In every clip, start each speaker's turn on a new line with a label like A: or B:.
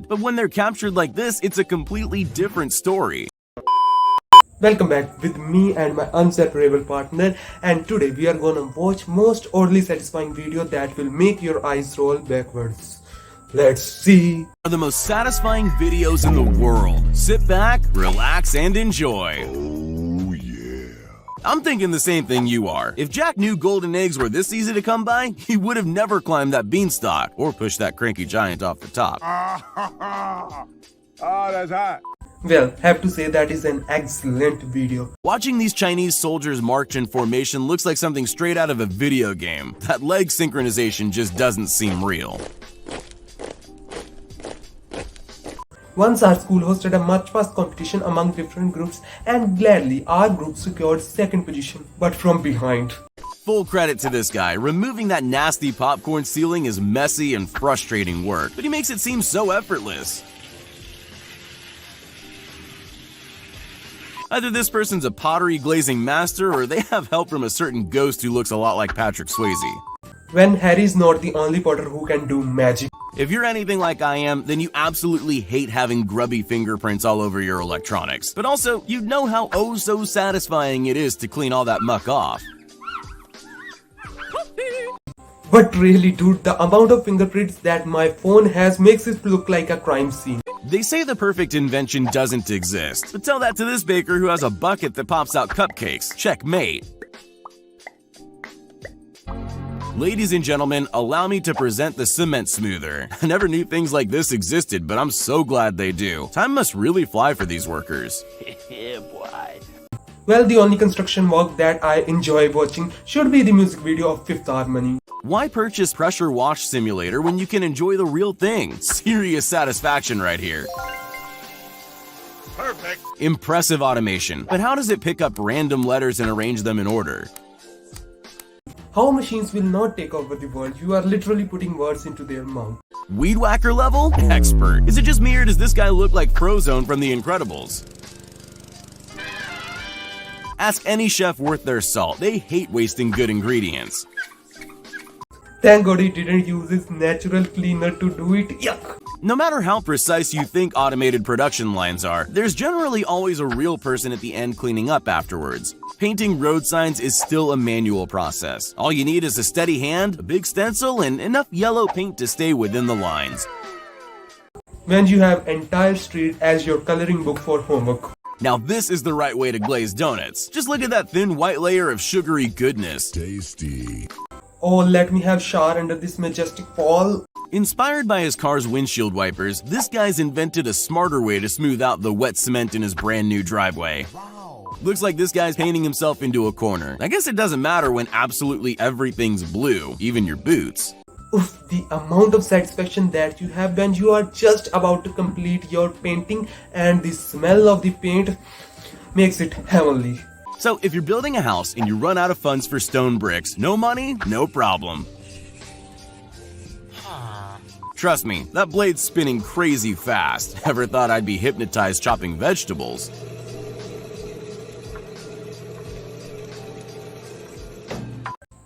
A: But when they're captured like this, it's a completely different story.
B: Welcome back with me and my inseparable partner, and today we are gonna watch most oddly satisfying video that will make your eyes roll backwards. Let's see.
A: Are the most satisfying videos in the world. Sit back, relax, and enjoy.
C: Oh yeah.
A: I'm thinking the same thing you are. If Jack knew golden eggs were this easy to come by, he would have never climbed that beanstalk or pushed that cranky giant off the top.
C: Oh, that's hot.
B: Well, have to say that is an excellent video.
A: Watching these Chinese soldiers march in formation looks like something straight out of a video game. That leg synchronization just doesn't seem real.
B: Once our school hosted a march past competition among different groups, and gladly our group secured second position, but from behind.
A: Full credit to this guy. Removing that nasty popcorn ceiling is messy and frustrating work, but he makes it seem so effortless. Either this person's a pottery glazing master or they have help from a certain ghost who looks a lot like Patrick Swayze.
B: When Harry's not the only Potter who can do magic.
A: If you're anything like I am, then you absolutely hate having grubby fingerprints all over your electronics. But also, you know how oh so satisfying it is to clean all that muck off.
B: But really dude, the amount of fingerprints that my phone has makes it look like a crime scene.
A: They say the perfect invention doesn't exist, but tell that to this baker who has a bucket that pops out cupcakes. Checkmate. Ladies and gentlemen, allow me to present the cement smoother. I never knew things like this existed, but I'm so glad they do. Time must really fly for these workers. Yeah, boy.
B: Well, the only construction work that I enjoy watching should be the music video of Fifth Harmony.
A: Why purchase Pressure Wash Simulator when you can enjoy the real thing? Serious satisfaction right here.
C: Perfect.
A: Impressive automation. But how does it pick up random letters and arrange them in order?
B: How machines will not take over the world, you are literally putting words into their mouth.
A: Weed whacker level? Expert. Is it just me or does this guy look like Frozone from The Incredibles? Ask any chef worth their salt. They hate wasting good ingredients.
B: Thank God he didn't use his natural cleaner to do it. Yuck!
A: No matter how precise you think automated production lines are, there's generally always a real person at the end cleaning up afterwards. Painting road signs is still a manual process. All you need is a steady hand, a big stencil, and enough yellow paint to stay within the lines.
B: When you have entire street as your coloring book for homework.
A: Now this is the right way to glaze donuts. Just look at that thin white layer of sugary goodness.
C: Tasty.
B: Oh, let me have shower under this majestic fall.
A: Inspired by his car's windshield wipers, this guy's invented a smarter way to smooth out the wet cement in his brand new driveway. Looks like this guy's painting himself into a corner. I guess it doesn't matter when absolutely everything's blue, even your boots.
B: Oof, the amount of satisfaction that you have when you are just about to complete your painting and the smell of the paint makes it heavenly.
A: So if you're building a house and you run out of funds for stone bricks, no money, no problem. Trust me, that blade's spinning crazy fast. Ever thought I'd be hypnotized chopping vegetables?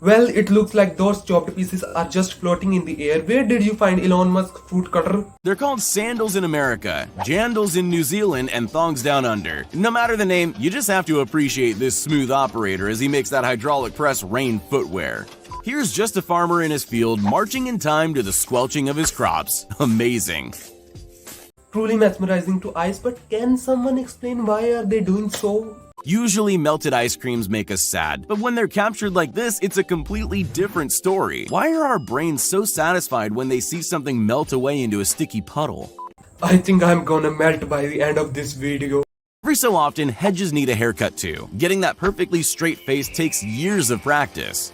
B: Well, it looks like those chopped pieces are just floating in the air. Where did you find Elon Musk fruit cutter?
A: They're called sandals in America, jandals in New Zealand, and thongs down under. No matter the name, you just have to appreciate this smooth operator as he makes that hydraulic press rain footwear. Here's just a farmer in his field marching in time to the squelching of his crops. Amazing.
B: Truly mesmerizing to eyes, but can someone explain why are they doing so?
A: Usually melted ice creams make us sad, but when they're captured like this, it's a completely different story. Why are our brains so satisfied when they see something melt away into a sticky puddle?
B: I think I'm gonna melt by the end of this video.
A: Every so often, hedges need a haircut too. Getting that perfectly straight face takes years of practice.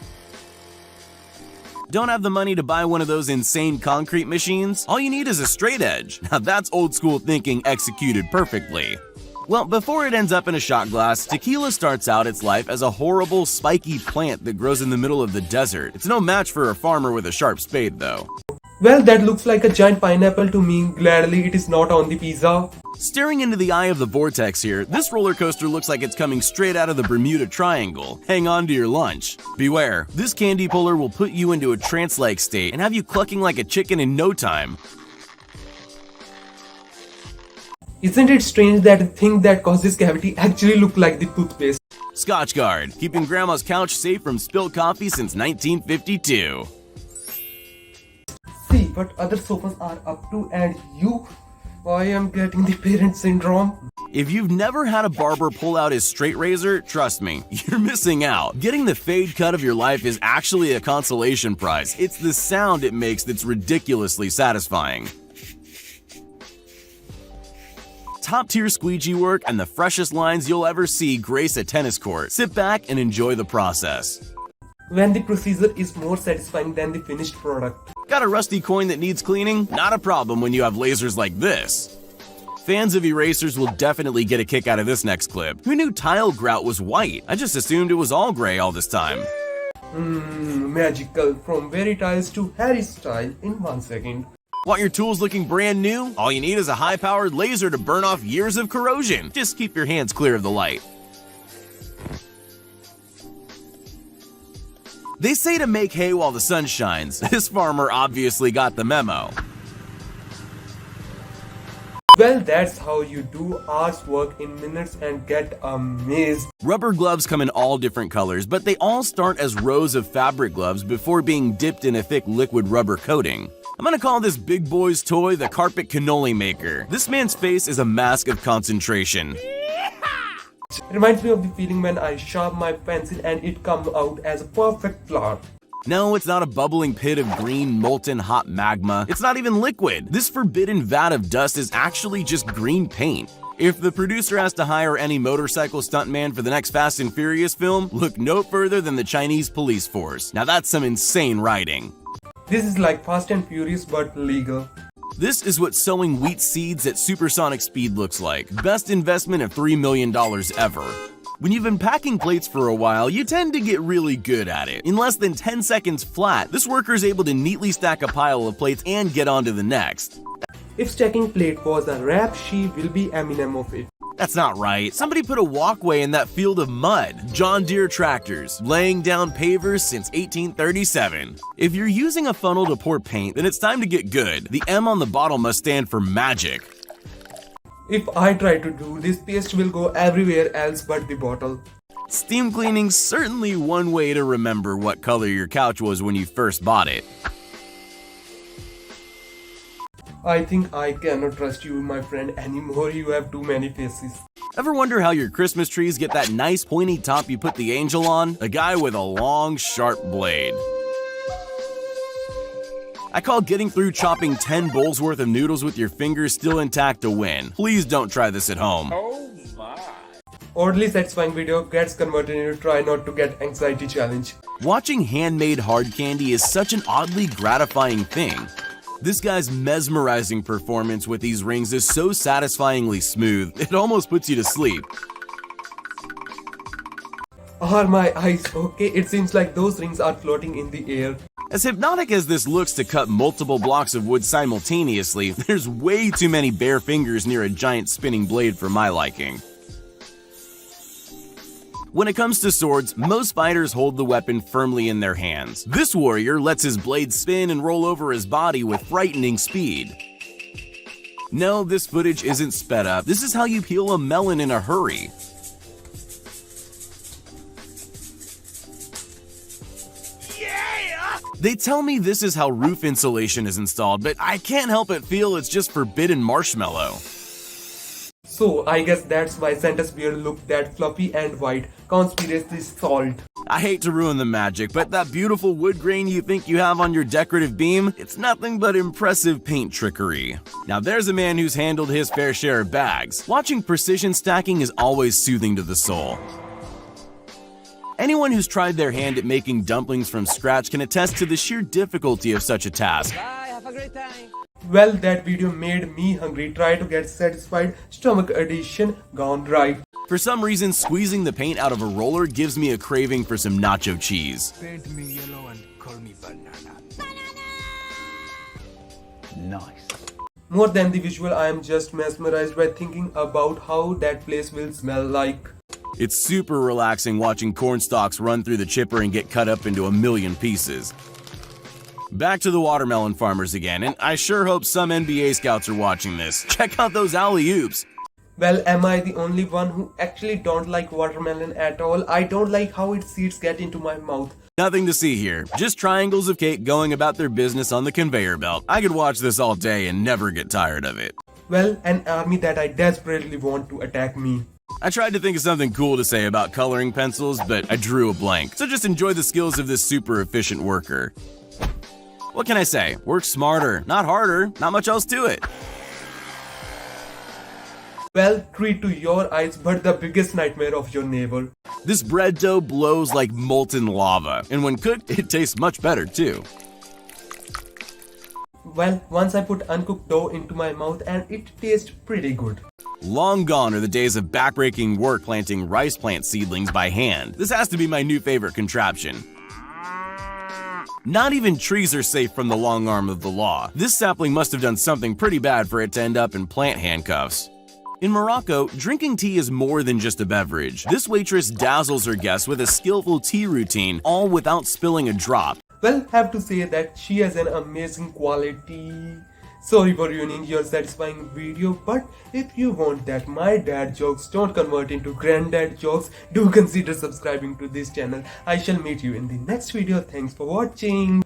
A: Don't have the money to buy one of those insane concrete machines? All you need is a straight edge. Now that's old school thinking executed perfectly. Well, before it ends up in a shot glass, tequila starts out its life as a horrible, spiky plant that grows in the middle of the desert. It's no match for a farmer with a sharp spade, though.
B: Well, that looks like a giant pineapple to me. Gladly, it is not on the pizza.
A: Staring into the eye of the vortex here, this roller coaster looks like it's coming straight out of the Bermuda Triangle. Hang on to your lunch. Beware, this candy puller will put you into a trance-like state and have you clucking like a chicken in no time.
B: Isn't it strange that the thing that causes cavity actually look like the toothpaste?
A: Scotchgard, keeping grandma's couch safe from spilled coffee since 1952.
B: See what other sofas are up to, and you? I am getting the parent syndrome.
A: If you've never had a barber pull out his straight razor, trust me, you're missing out. Getting the fade cut of your life is actually a consolation prize. It's the sound it makes that's ridiculously satisfying. Top-tier squeegee work and the freshest lines you'll ever see grace a tennis court. Sit back and enjoy the process.
B: When the procedure is more satisfying than the finished product.
A: Got a rusty coin that needs cleaning? Not a problem when you have lasers like this. Fans of erasers will definitely get a kick out of this next clip. Who knew tile grout was white? I just assumed it was all gray all this time.
B: Magical. From Very Tiles to Harry Style in 1 second.
A: Want your tools looking brand new? All you need is a high-powered laser to burn off years of corrosion. Just keep your hands clear of the light. They say to make hay while the sun shines. This farmer obviously got the memo.
B: Well, that's how you do art's work in minutes and get amazed.
A: Rubber gloves come in all different colors, but they all start as rows of fabric gloves before being dipped in a thick liquid rubber coating. I'm gonna call this big boy's toy the carpet cannoli maker. This man's face is a mask of concentration.
B: Reminds me of the feeling when I sharpen my pencil and it comes out as a perfect flower.
A: No, it's not a bubbling pit of green, molten hot magma. It's not even liquid. This forbidden vat of dust is actually just green paint. If the producer has to hire any motorcycle stuntman for the next Fast and Furious film, look no further than the Chinese police force. Now that's some insane writing.
B: This is like Fast and Furious but legal.
A: This is what sowing wheat seeds at supersonic speed looks like. Best investment of $3 million ever. When you've been packing plates for a while, you tend to get really good at it. In less than 10 seconds flat, this worker is able to neatly stack a pile of plates and get on to the next.
B: If stacking plate was a rap, she will be Eminem of it.
A: That's not right. Somebody put a walkway in that field of mud. John Deere tractors, laying down pavers since 1837. If you're using a funnel to pour paint, then it's time to get good. The M on the bottle must stand for magic.
B: If I try to do this, paste will go everywhere else but the bottle.
A: Steam cleaning's certainly one way to remember what color your couch was when you first bought it.
B: I think I cannot trust you, my friend, anymore. You have too many faces.
A: Ever wonder how your Christmas trees get that nice pointy top you put the angel on? A guy with a long, sharp blade. I call getting through chopping 10 bowls worth of noodles with your fingers still intact a win. Please don't try this at home.
C: Oh my.
B: Oddly satisfying video gets converted into try not to get anxiety challenge.
A: Watching handmade hard candy is such an oddly gratifying thing. This guy's mesmerizing performance with these rings is so satisfyingly smooth, it almost puts you to sleep.
B: Are my eyes okay? It seems like those rings are floating in the air.
A: As hypnotic as this looks to cut multiple blocks of wood simultaneously, there's way too many bare fingers near a giant spinning blade for my liking. When it comes to swords, most fighters hold the weapon firmly in their hands. This warrior lets his blade spin and roll over his body with frightening speed. No, this footage isn't sped up. This is how you peel a melon in a hurry. They tell me this is how roof insulation is installed, but I can't help but feel it's just forbidden marshmallow.
B: So, I guess that's why Santa's beard looked that fluffy and white. Conspiracy solved.
A: I hate to ruin the magic, but that beautiful wood grain you think you have on your decorative beam, it's nothing but impressive paint trickery. Now there's a man who's handled his fair share of bags. Watching precision stacking is always soothing to the soul. Anyone who's tried their hand at making dumplings from scratch can attest to the sheer difficulty of such a task.
D: Bye, have a great time.
B: Well, that video made me hungry. Try to get satisfied. Stomach edition gone right.
A: For some reason, squeezing the paint out of a roller gives me a craving for some nacho cheese.
E: Paint me yellow and call me banana.
D: Nice.
B: More than the visual, I am just mesmerized by thinking about how that place will smell like.
A: It's super relaxing watching corn stalks run through the chipper and get cut up into a million pieces. Back to the watermelon farmers again, and I sure hope some NBA scouts are watching this. Check out those alley-oops.
B: Well, am I the only one who actually don't like watermelon at all? I don't like how its seeds get into my mouth.
A: Nothing to see here, just triangles of cake going about their business on the conveyor belt. I could watch this all day and never get tired of it.
B: Well, an army that I desperately want to attack me.
A: I tried to think of something cool to say about coloring pencils, but I drew a blank. So just enjoy the skills of this super efficient worker. What can I say? Work smarter, not harder, not much else to it.
B: Well, treat to your eyes, but the biggest nightmare of your neighbor.
A: This bread dough blows like molten lava, and when cooked, it tastes much better too.
B: Well, once I put uncooked dough into my mouth and it tastes pretty good.
A: Long gone are the days of backbreaking work planting rice plant seedlings by hand. This has to be my new favorite contraption. Not even trees are safe from the long arm of the law. This sapling must have done something pretty bad for it to end up in plant handcuffs. In Morocco, drinking tea is more than just a beverage. This waitress dazzles her guests with a skillful tea routine, all without spilling a drop.
B: Well, have to say that she has an amazing quality. Sorry for ruining your satisfying video, but if you want that my dad jokes don't convert into granddad jokes, do consider subscribing to this channel. I shall meet you in the next video. Thanks for watching.